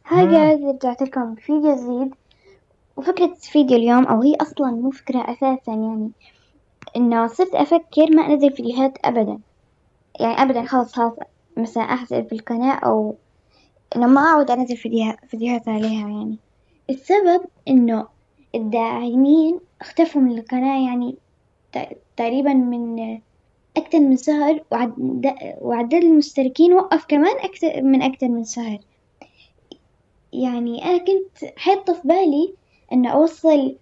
هاي جايز، رجعت لكم بفيديو جديد. وفكرة فيديو اليوم، أو هي أصلا مو فكرة أساسا، يعني إنه صرت أفكر ما أنزل فيديوهات أبدا. يعني أبدا، خلاص مثلا أحزل في القناة، أو إنه ما أعود أنزل فيديوهات عليها. يعني السبب إنه الداعمين اختفوا من القناة، يعني تقريبا من أكثر من شهر، وعدد المشتركين وقف كمان أكثر من شهر. يعني أنا كنت حاطة في بالي إنه أوصل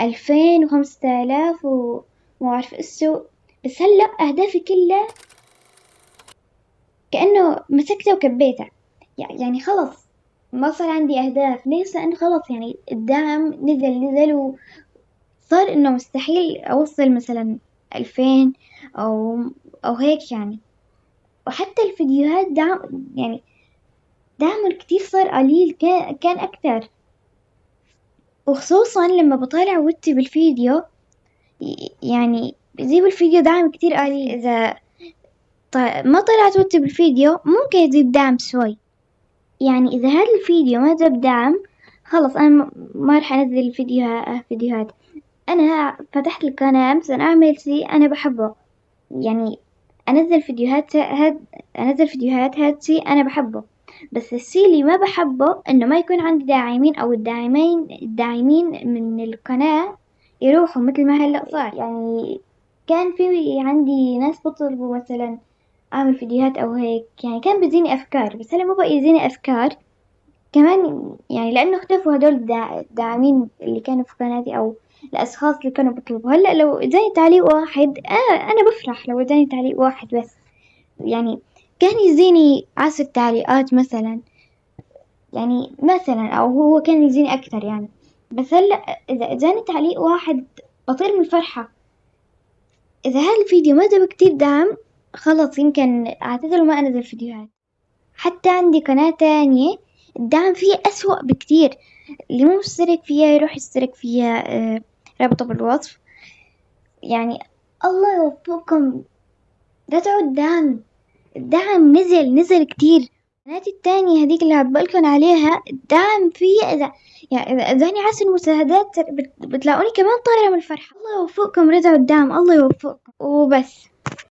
2500 وما أعرف إيشو. بس هلأ أهدافي كلها كأنه مسكته وكبيته. يعني خلص ما صار عندي أهداف. ليش؟ لأنه خلص يعني الدعم نزل وصار إنه مستحيل أوصل مثلا 2000 أو أو هيك يعني. وحتى الفيديوهات يعني دعم كتير صار قليل، كان أكثر. وخصوصا لما بطالع وجهي بالفيديو، يعني بيجيب الفيديو دعم كتير قليل. إذا ما طلعت وجهي بالفيديو ممكن يجيب دعم شوي. يعني إذا هذا الفيديو ما جاب دعم، خلص أنا ما رح أنزل فيديوهات. أنا فتحت القناة مثلا أعمل شيء أنا بحبه. يعني أنزل فيديوهات هاد شيء أنا بحبه. بس الشيء اللي ما بحبه إنه ما يكون عندي داعمين، أو الداعمين من القناة يروحوا مثل ما هلأ صار. يعني كان في عندي ناس بطلبوا مثلا أعمل فيديوهات أو هيك، يعني كان بيجيني أفكار. بس هلا ما بقى يجيني أفكار كمان، يعني لأنه اختفوا هدول الداعمين اللي كانوا في قناتي، أو الأشخاص اللي كانوا بيطلبوا. هلأ لو جاني تعليق واحد أنا بفرح لو جاني تعليق واحد بس. يعني كان يجيني 10 تعليقات مثلا، يعني مثلا، أو هو كان يجيني أكثر يعني. بس هلأ إذا جاني تعليق واحد بطير من الفرحة. إذا هذا الفيديو ما جاب كتير دعم، خلص يمكن أعتذر وما أنزل فيديوهات. حتى عندي قناة تانية الدعم فيها أسوأ بكتير. اللي مو مشترك فيها يروح يشترك فيها، رابطة بالوصف. يعني الله يوفقكم، رجعوا الدعم نزل كتير. قناتي التانية هذيك اللي عبالكن عليها الدعم فيها، إذا يعني إذا أداني 10 مشاهدات بتلاقوني كمان طايرة من الفرحة. الله يوفقكم، رجعوا الدعم، الله يوفقكم وبس.